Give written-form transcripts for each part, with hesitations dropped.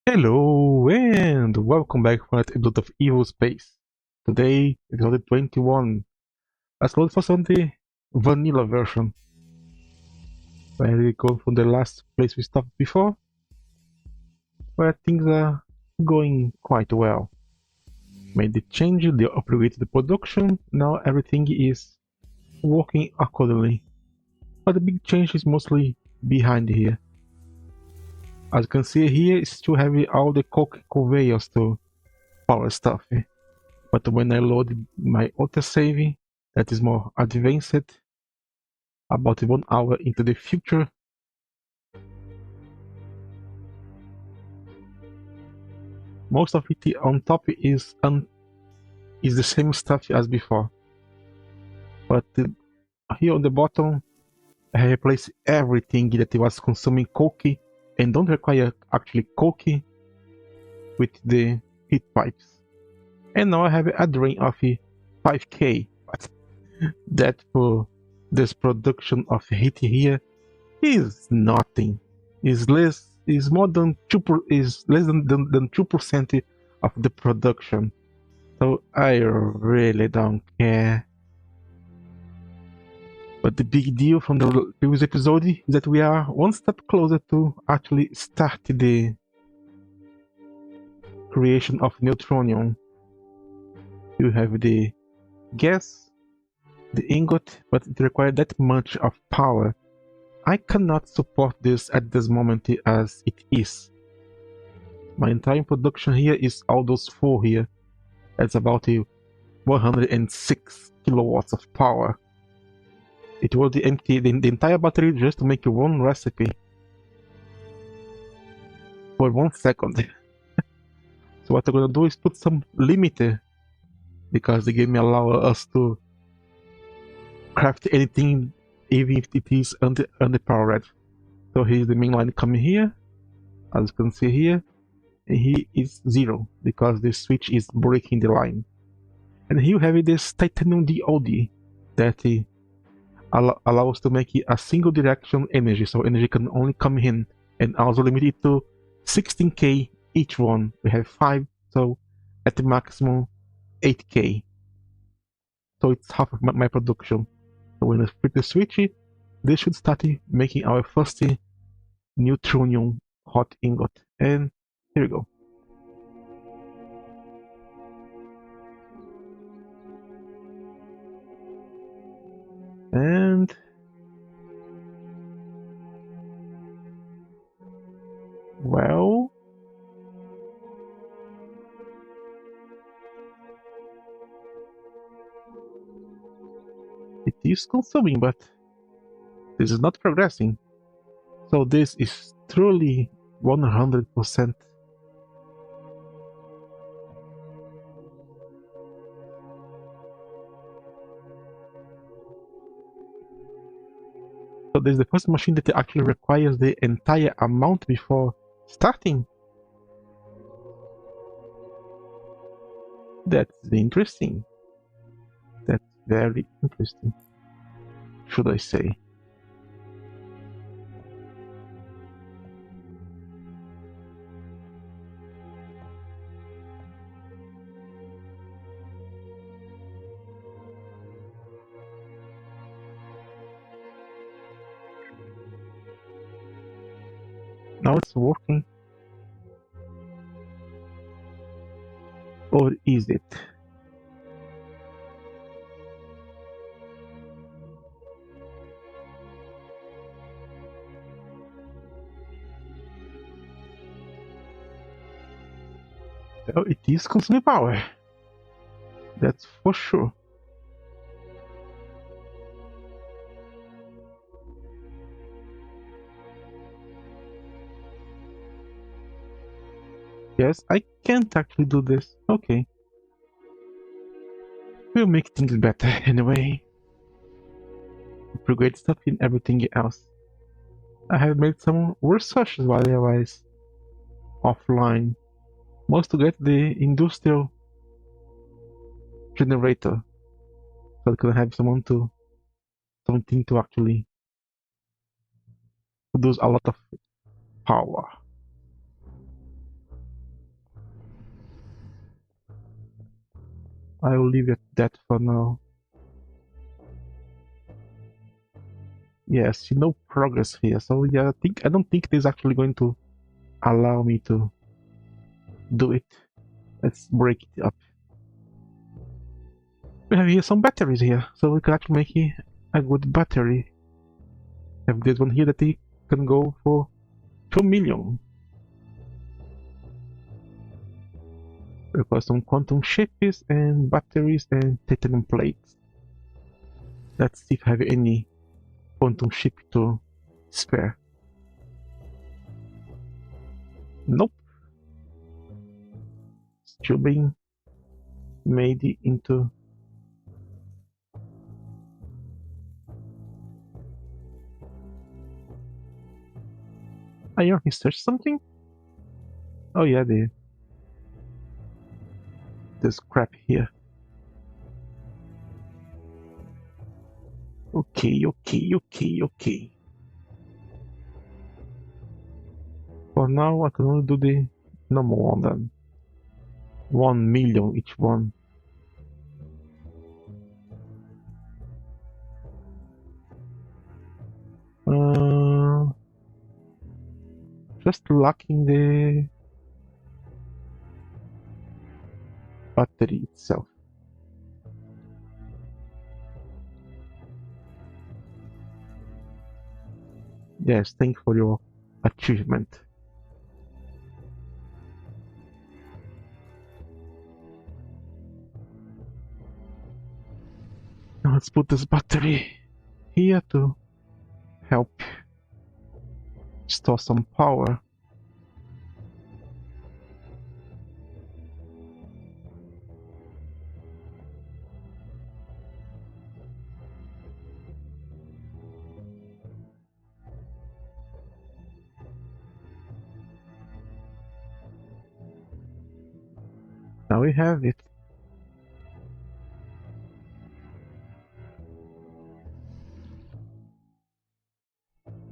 Hello and welcome back for another episode of Evospace. Today, episode 21. Let's load for some the vanilla version. Where we go from the last place we stopped before, where things are going quite well. Made the change, they upgraded the production, now everything is working accordingly. But the big change is mostly behind here. As you can see here, it's still having all the coke conveyors to power stuff. But when I load my autosave, that is more advanced, about 1 hour into the future, most of it on top is the same stuff as before. But here on the bottom, I replace everything that was consuming coke and don't require actually coke with the heat pipes. And now I have a drain of 5k, but that for this production of heat here is nothing. Is more than is less than 2% of the production. So I really don't care. But the big deal from the previous episode is that we are one step closer to actually start the creation of neutronium. You have the gas, the ingot, but it requires that much of power. I cannot support this at this moment as it is. My entire production here is all those 4 here. That's about 106 kilowatts of power. It was the entire battery just to make one recipe for 1 second. So what I'm gonna do is put some limiter, because the game allows us to craft anything even if it is underpowered. So here's the main line coming here, as you can see here, and here is 0 because the switch is breaking the line. And here you have this titanium DOD that allows to make it a single direction energy, so energy can only come in, and also limited to 16k each one. We have 5, so at the maximum 8k. So it's half of my production. So when I flip the switch, this should start making our first neutronium hot ingot. And here we go. And well, it is consuming, but this is not progressing. So this is truly 100%. So this is the first machine that actually requires the entire amount before starting. That's interesting. That's very interesting, should I say. Now it's working. Or is it? Well, it is consuming power. That's for sure. Yes, I can't actually do this. Okay. We'll make things better anyway. Upgrade stuff in everything else. I have made some researches while I was offline. Most to get the industrial generator. So I can have something to actually produce a lot of power. I will leave it at that for now. Yes, no progress here. So yeah, I don't think it is actually going to allow me to do it. Let's break it up. We have here some batteries here, so we can actually make a good battery. Have this one here that we can go for 2 million. Require some quantum chips and batteries and titanium plates. Let's see if I have any quantum chip to spare. Nope. Still being made into iron research something? Oh yeah, the scrap here. Okay. For now I can only do the normal one then. 1 million each one. Just lacking the battery itself. Yes, thanks for your achievement. Now let's put this battery here to help store some power. Now we have it.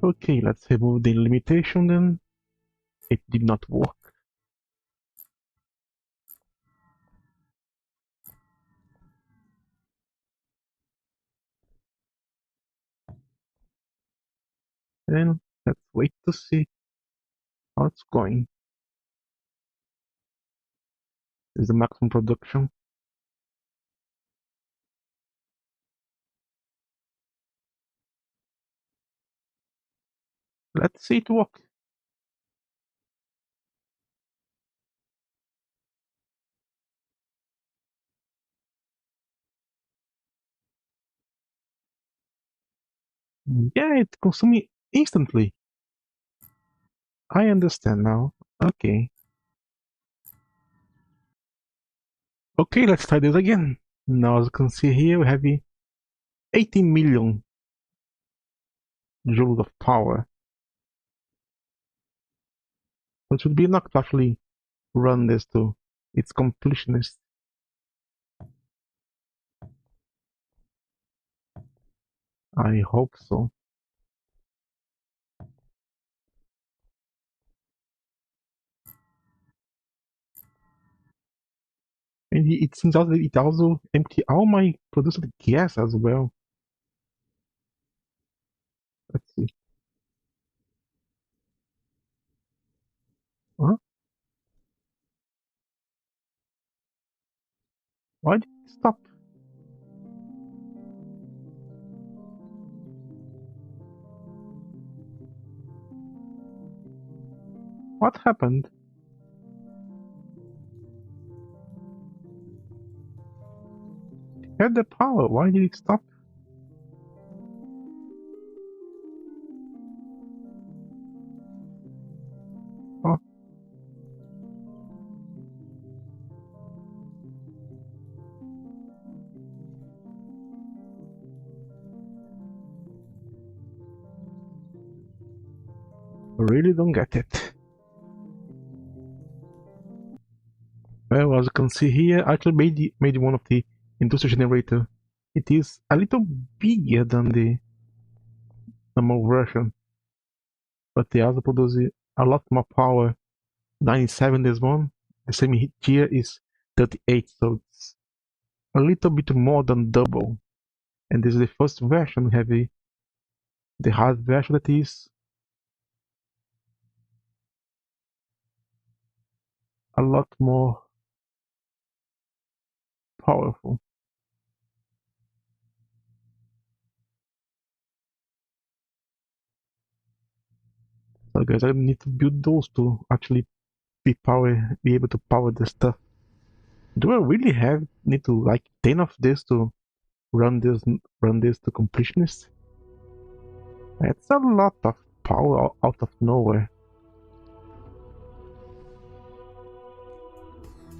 Okay, let's remove the limitation then. It did not work. And let's wait to see how it's going. This is the maximum production. Let's see it work. Yeah, it consumes instantly. I understand now. Okay. Okay, let's try this again. Now as you can see here, we have 18 million joules of power. It should be enough to actually run this to its completionist. I hope so. And it seems also it also empty all my produced gas as well. Let's see. Huh? Why did it stop? What happened? It had the power. Why did it stop? Oh, I really don't get it. Well, as you can see here, I actually made one of the industrial generator. It is a little bigger than the normal version, but they also produce a lot more power. 97 this one. The same here is 38, so it's a little bit more than double. And this is the first version. We have the hard version that is a lot more powerful. So guys, I need to build those to actually be able to power the stuff. Do I really need to like 10 of this to run this to completionist? That's a lot of power out of nowhere.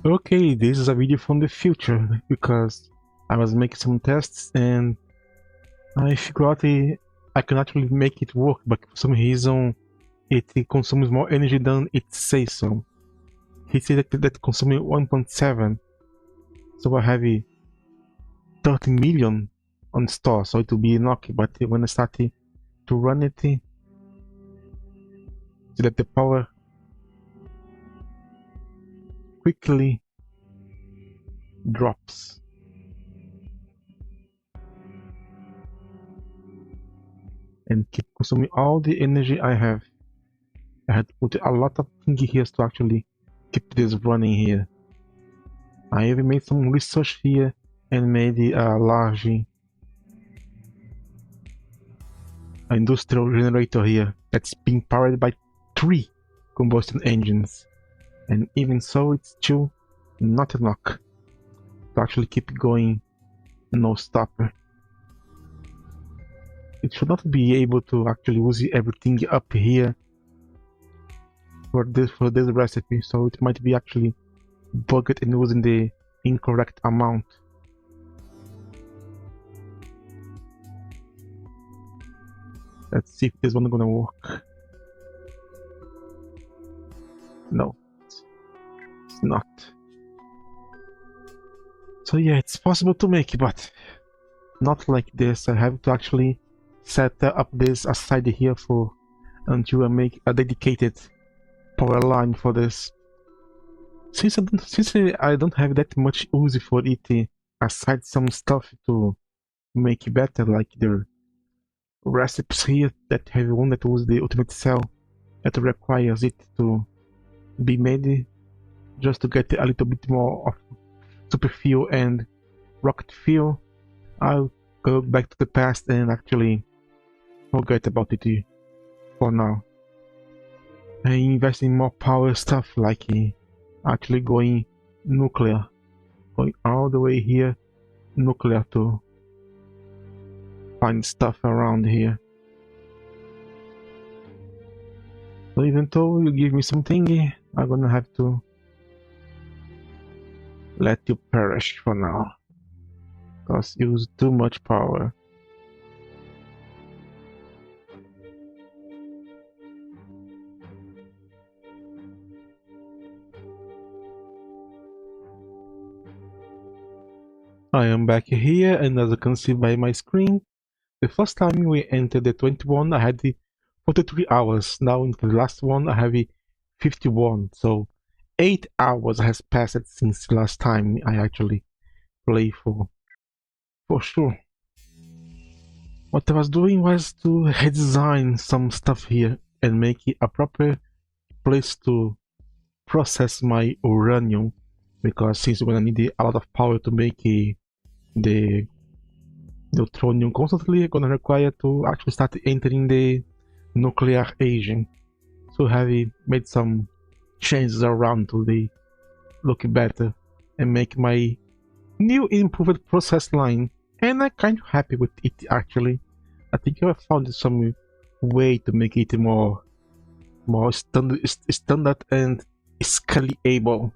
Okay, this is a video from the future because I was making some tests and I figured out I can actually make it work, but for some reason it consumes more energy than it says so. He said that consuming 1.7, so I have 30 million on store, so it will be enough. But when I start to run it, see that the power quickly drops. And keep consuming all the energy I have. I had to put a lot of things here to actually keep this running here. I even made some research here and made a large industrial generator here that's being powered by 3 combustion engines. And even so, it's still not enough to actually keep going no stopper. It should not be able to actually use everything up here for this recipe, so it might be actually bugged and using the incorrect amount. Let's see if this one is gonna work. No, it's not. So yeah, it's possible to make it, but not like this. I have to actually set up this aside here for until I make a dedicated power line for this. Since I don't have that much use for it, aside some stuff to make it better, like the recipes here that have one that was the ultimate cell that requires it to be made just to get a little bit more of super fuel and rocket fuel. I'll go back to the past and actually forget about it for now. I invest in more power stuff like actually going nuclear, going all the way here nuclear to find stuff around here. So even though you give me something, I'm gonna have to let you perish for now, because you use too much power. I am back here, and as you can see by my screen, the first time we entered the 21 I had the 43 hours. Now in the last one I have 51, so 8 hours has passed since the last time I actually played for sure. What I was doing was to redesign some stuff here and make it a proper place to process my uranium, because since we're gonna need a lot of power to make the neutronium constantly, gonna require to actually start entering the nuclear aging. So have made some changes around to look better and make my new improved process line, and I'm kind of happy with it actually. I think I found some way to make it more standard and scalable.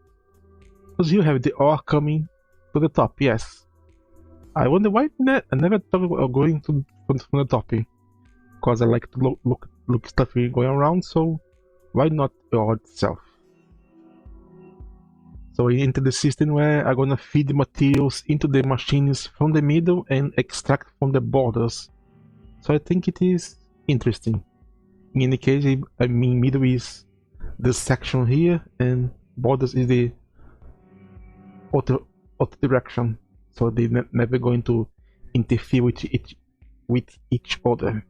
Because you have the ore coming to the top, yes. I wonder why I never thought about going from the top, because I like to look stuff going around, so why not the ore itself? So I enter the system where I'm gonna feed the materials into the machines from the middle and extract from the borders. So I think it is interesting. In any case, I mean middle is this section here and borders is the other direction. so they're never going to interfere with each other.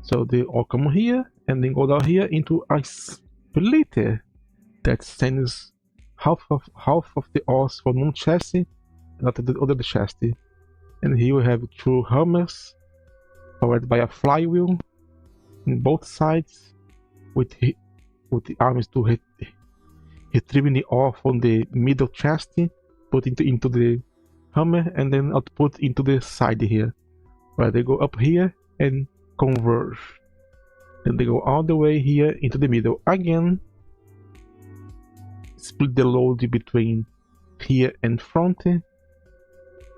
So they all come here and then go down here into a splitter that sends half of the ores from one chassis and not the other chassis. And here we have two hammers powered by a flywheel in both sides with the arms to retrieving the ore from the middle chassis, put into the hammer, and then output into the side here, where they go up here and converge. Then they go all the way here into the middle again, split the load between here and front,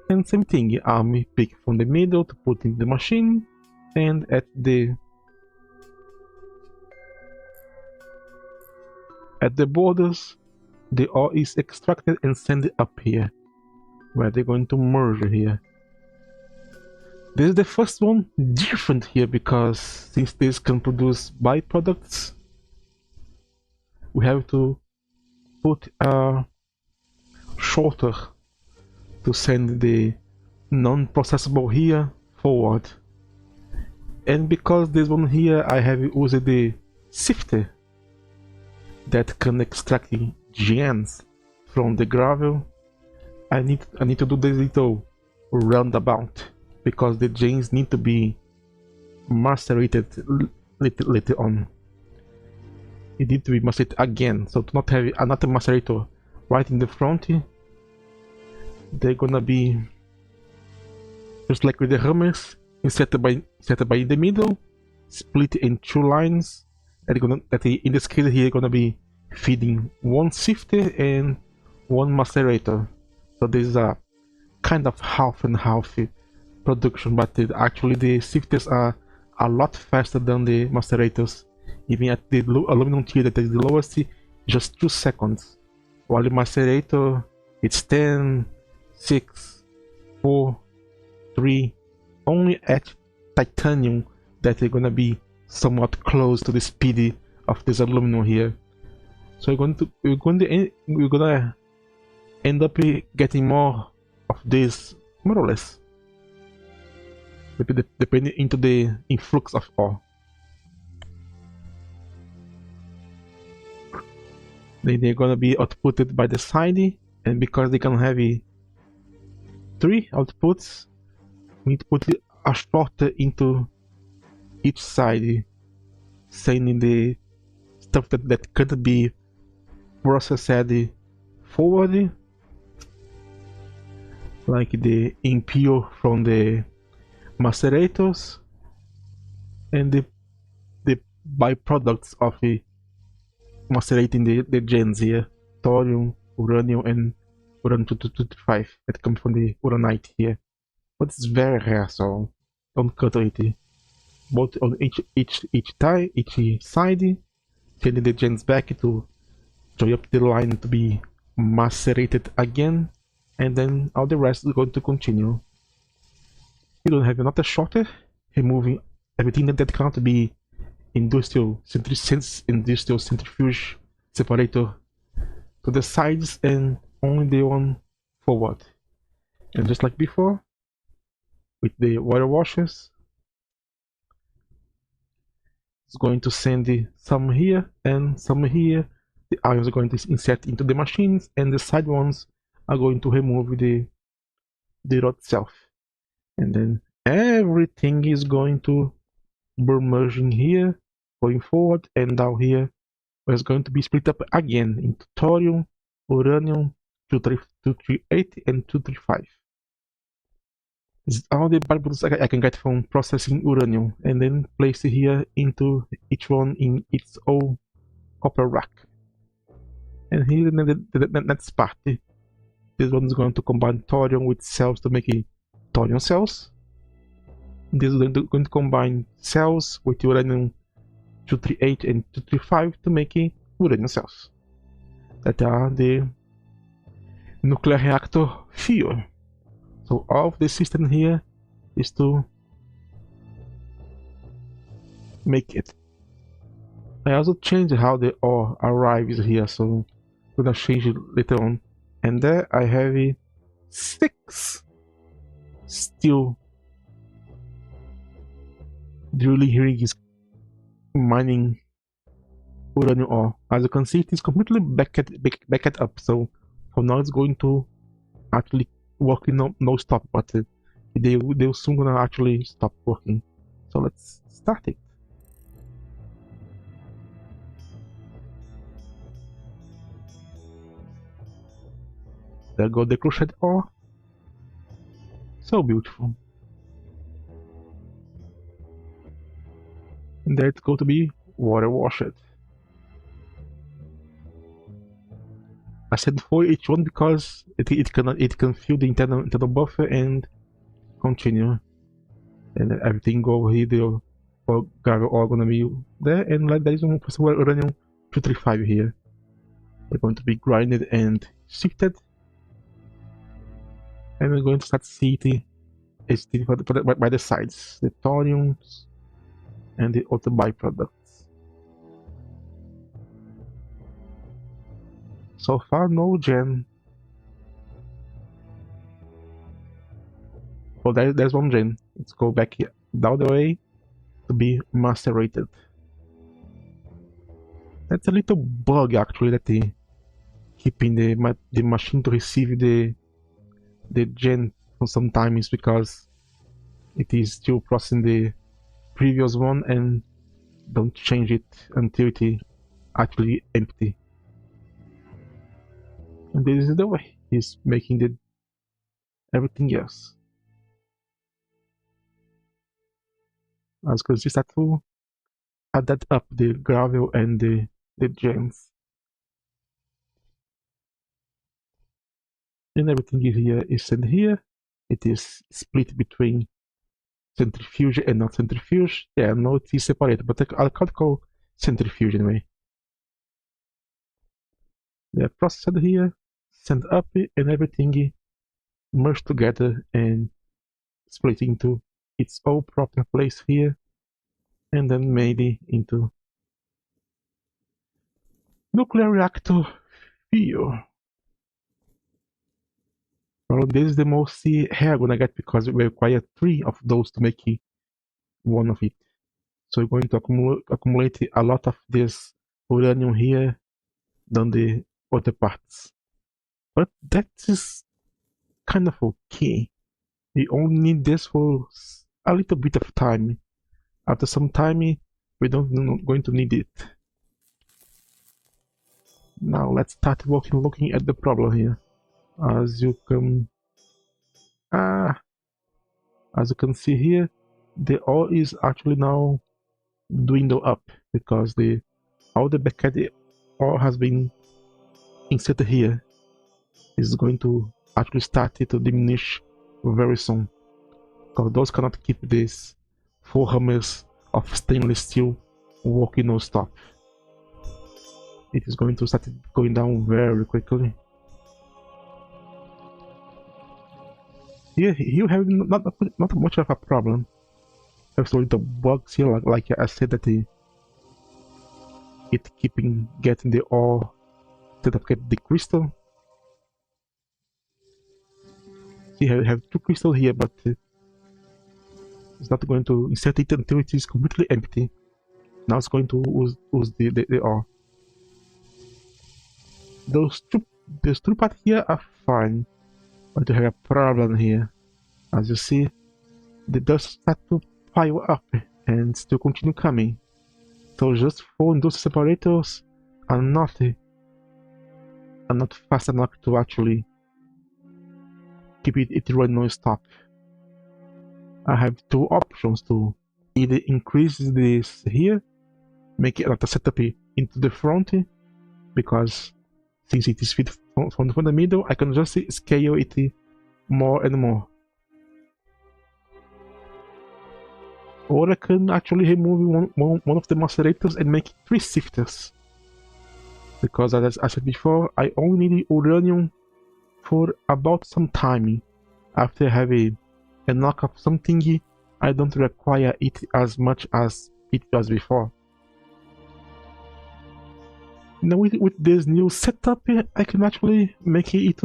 and same thing, arm pick from the middle to put in the machine, and at the borders the ore is extracted and sent up here, where they're going to merge here. This is the first one different here, because since this can produce byproducts, we have to put a shorter to send the non-processable here forward. And because this one here I have used the sifter that can extract gems from the gravel, I need to do this little roundabout, because the gems need to be macerated later on. It needs to be macerated again, so to not have another macerator right in the front, they're gonna be just like with the hammers, inserted by the middle, split in two lines. That in this case here gonna be feeding one sifter and one macerator. So this is a kind of half and half production, but actually the sifters are a lot faster than the macerators. Even at the aluminum tier that is the lowest, just 2 seconds, while the macerator it's 10, 6, 4, 3. Only at titanium that they're gonna be somewhat close to the speed of this aluminum here. So we're gonna end up getting more of this, more or less, depending into the influx of ore. Then they're gonna be outputted by the side, and because they can have 3 outputs, we need to put a shorter into each side, sending the stuff that could be processed forward, like the impure from the macerators and the byproducts of macerating the gems here, thorium, uranium, and uranium-235 that comes from the uranite here. But it's very rare, so don't cut it. Both on each side, sending the gems back to join up the line to be macerated again, and then all the rest is going to continue. You don't have another shorter, removing everything that cannot be industrial centrifuge separator to the sides, and only the one forward. And just like before, with the water washers, it's going to send some here and some here. The ions are going to insert into the machines, and the side ones are going to remove the rod itself. And then everything is going to be merging here, going forward, and down here where it's going to be split up again into thorium, uranium, 238 and 235. This is all the byproducts I can get from processing uranium, and then place it here into each one in its own copper rack. And here the next part, this one is going to combine thorium with cells to make thorium cells. This is going to combine cells with uranium 238 and 235 to make uranium cells that are the nuclear reactor fuel. So all of the system here is to make it. I also changed how the ore arrives here, so I'm gonna change it later on. And there I have 6 steel drilling rigs mining uranium ore. As you can see, it is completely backed up. So for now, it's going to actually work in no stop, but they'll soon gonna actually stop working. So let's start it. There go the crushed ore. So beautiful. And there it's going to be water washed. I said for each one because it can fill the internal buffer and continue. And everything go here, the gravel ore gonna be there, and like there is one possible uranium 235 here. They're going to be grinded and sifted. And we're going to start seeing it by the sides, the thoriums and the other byproducts. So far, no gen. Oh, there's one gen. Let's go back here, down the way to be macerated. That's a little bug actually that they keeping the machine to receive the gen for some time is because it is still processing the previous one and don't change it until it is actually empty. And this is the way he's making everything else. As you can see, start to add that up, the gravel and the gems. And everything here is sent here. It is split between centrifuge and not centrifuge. Yeah, no, it is separated, but I can't call centrifuge anyway. They are processed here, sent up, and everything merged together and split into its own proper place here, and then maybe into nuclear reactor fuel. Well, this is the most hair I'm gonna get because we require 3 of those to make one of it. So we're going to accumulate a lot of this uranium here than the other parts. But that is kind of okay. We only need this for a little bit of time. After some time, we don't going to need it. Now let's start looking at the problem here. As you can see here, the ore is actually now dwindle up because all the backend ore has been inserted here. Is going to actually start to diminish very soon, because those cannot keep this 4 hammers of stainless steel working non-stop. It is going to start going down very quickly. Here you have not much of a problem. Have some little bugs here, like I said, that it keeping getting the ore instead of get the crystal. See, I have 2 crystals here, but it's not going to insert it until it is completely empty. Now it's going to use the ore. Those two parts here are fine, but you have a problem here. As you see, the dust start to pile up and still continue coming. So just 4 industrial separators are not fast enough to actually keep it running non-stop. I have 2 options to either increase this here, make it like a setup into the front, because since it is fit from the middle, I can just scale it more and more. Or I can actually remove one of the macerators and make 3 sifters. Because as I said before, I only need uranium for about some time. After having a knock of something, I don't require it as much as it was before. Now with this new setup, I can actually make it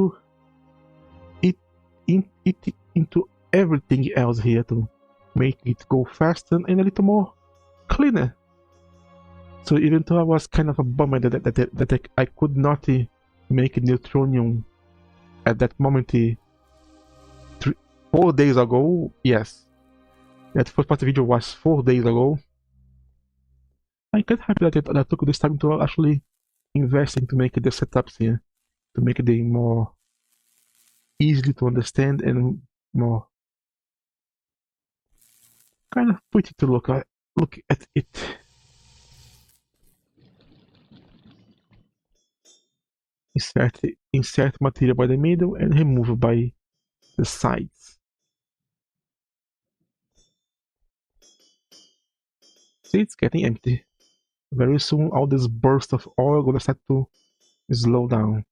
into everything else here to make it go faster and a little more cleaner. So even though I was kind of a bummer that I could not make neutronium at that moment 4 days ago, yes, that first part of the video was 4 days ago. I'm quite happy that I took this time to actually invest into make the setups here, to make it more easily to understand and more kind of pretty to look at it. Insert material by the middle and remove by the sides. See, it's getting empty. Very soon all this burst of oil gonna start to slow down.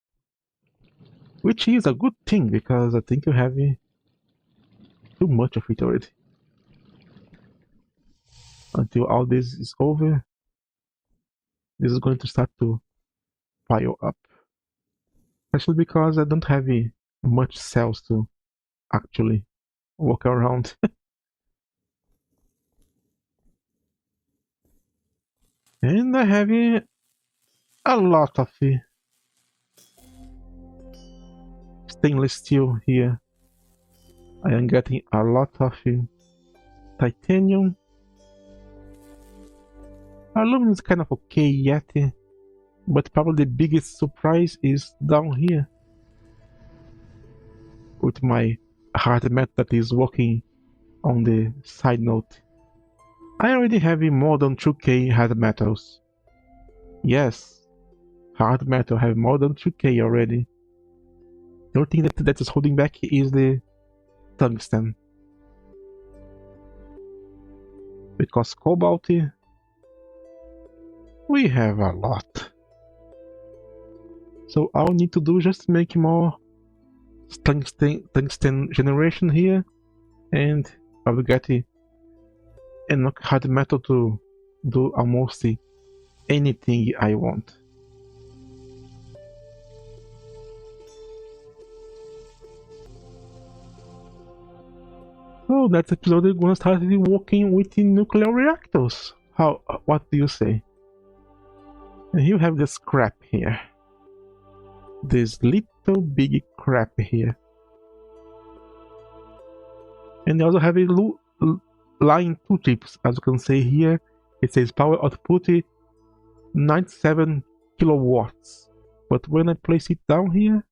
Which is a good thing because I think you have too much of it already. Until all this is over, this is going to start to pile up. Especially because I don't have much cells to actually walk around. And I have a lot of stainless steel here. I am getting a lot of titanium. Aluminum is kind of okay yet, but probably the biggest surprise is down here with my hard metal that is working on the side note. I already have more than 2k hard metals. Yes, hard metal have more than 2k already. The only thing that is holding back is the tungsten. Because cobalt, we have a lot. So all I need to do is just make more tungsten generation here, and I will get enough hard metal to do almost anything I want. So next episode we're gonna start working with the nuclear reactors. What do you say? And you have this crap here. This little big crap here. And you also have a line 2 chips, as you can see here. It says power output 97 kilowatts. But when I place it down here,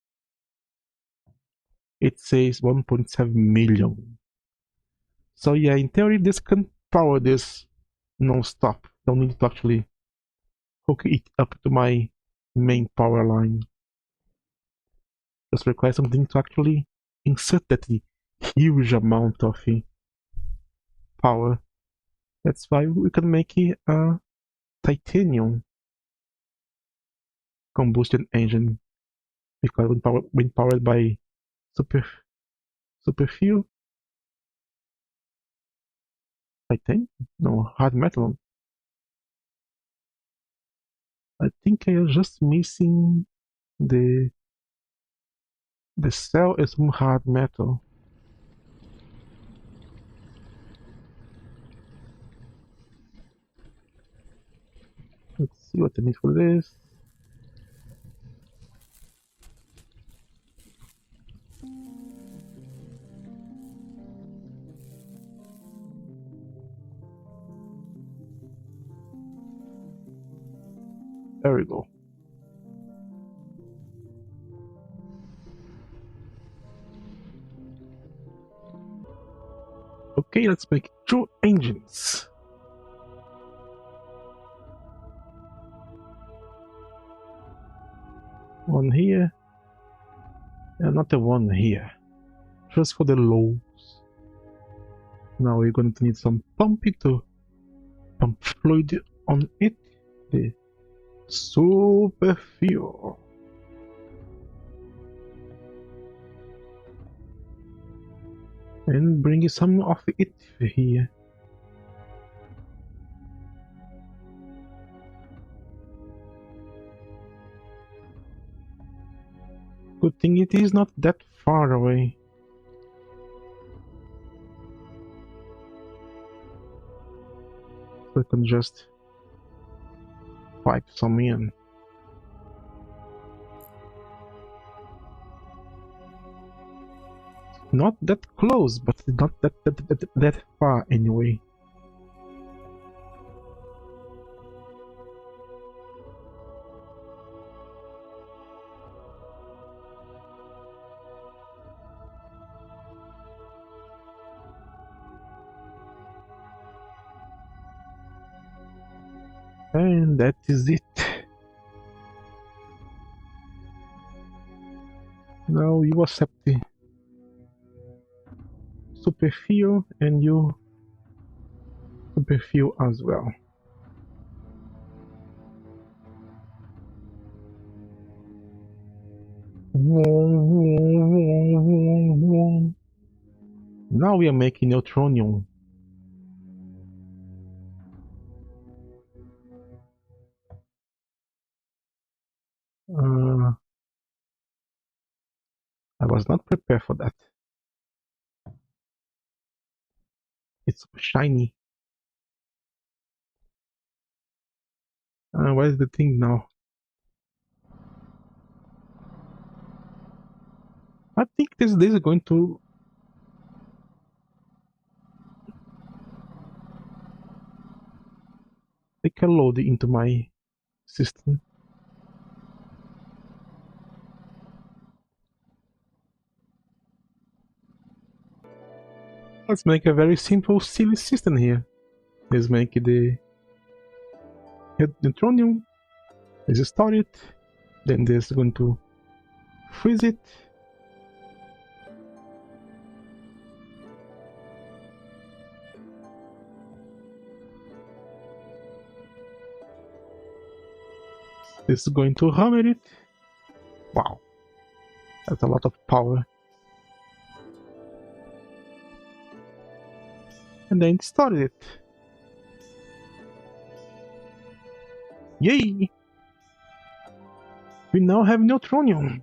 it says 1.7 million. So yeah, in theory this can power this non-stop. Don't need to actually hook it up to my main power line. Just require something to actually insert that huge amount of power. That's why we can make a titanium combustion engine, because when powered by super fuel, titanium? No, hard metal. I think I am just missing the cell is some hard metal. Let's see what I need for this. There we go. Okay, let's make 2 engines. One here, and another one here. Just for the lows. Now we're going to need some pumping to pump fluid on it. The super fuel. And bring some of it here. Good thing it is not that far away. So I can just pipe some in. Not that close, but not that far anyway. And that is it. Now you accept the superfill and you superfill as well. Now we are making neutronium. I was not prepared for that. It's so shiny. Where is the thing now? I think this is going to take a load into my system. Let's make a very simple, silly system here. Let's make the neutronium. Let's start it. Then there's going to freeze it. This is going to hammer it. Wow, that's a lot of power. And then started it. Yay! We now have neutronium.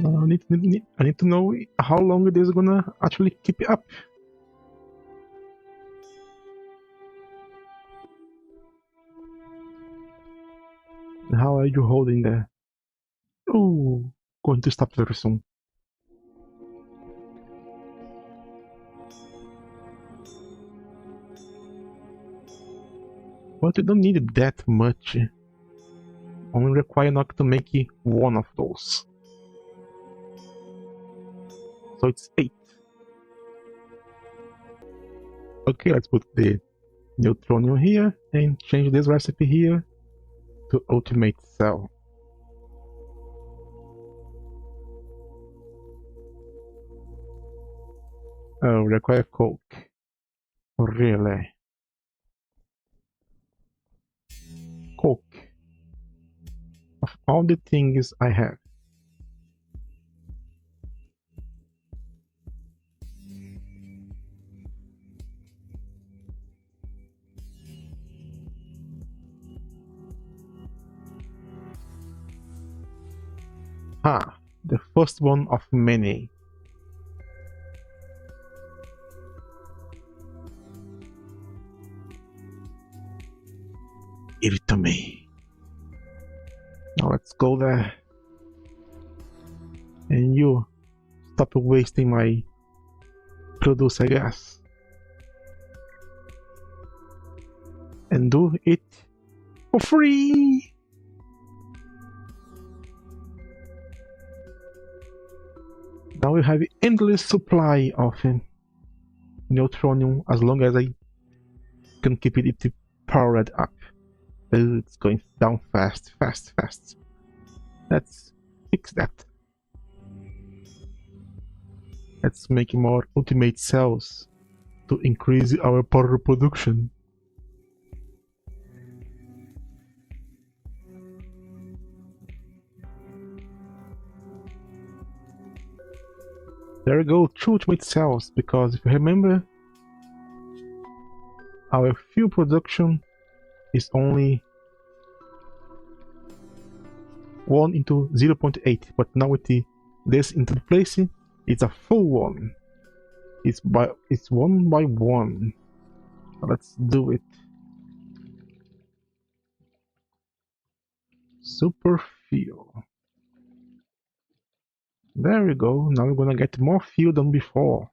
I need to know how long it is gonna actually keep it up. How are you holding there? Oh, going to stop very soon. But you don't need that much. Only require not to make one of those. So it's 8. Okay, let's put the neutronium here and change this recipe here to ultimate cell. Oh, require coke. Really? Coke. Of all the things I have. Ah, the first one of many. Give it to me. Now let's go there. And you stop wasting my producer gas. And do it for free. Now we have endless supply of neutronium as long as I can keep it powered up. It's going down fast. Let's fix that. Let's make more ultimate cells to increase our power production. There we go, 2 ultimate cells, because if you remember, our fuel production is only 1 into 0.8, but now with this into place, it's a full one. It's 1 by 1. Let's do it. Super fuel. There we go. Now we're gonna get more fuel than before.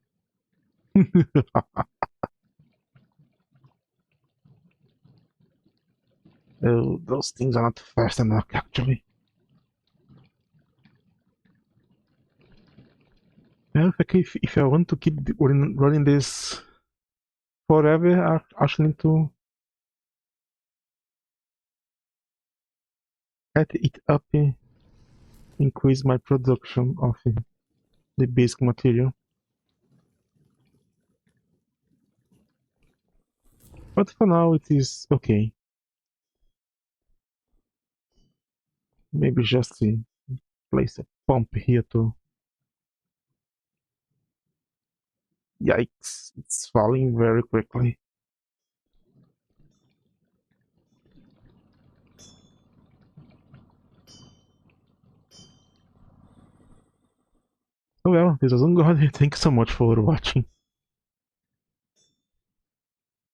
Oh, those things are not fast enough, actually. If I want to keep running this forever, I actually need to add it up, increase my production of the basic material. But for now, it is okay. Maybe just place a pump here to... Yikes, it's falling very quickly. Oh well, this was Ungod. Thank you so much for watching.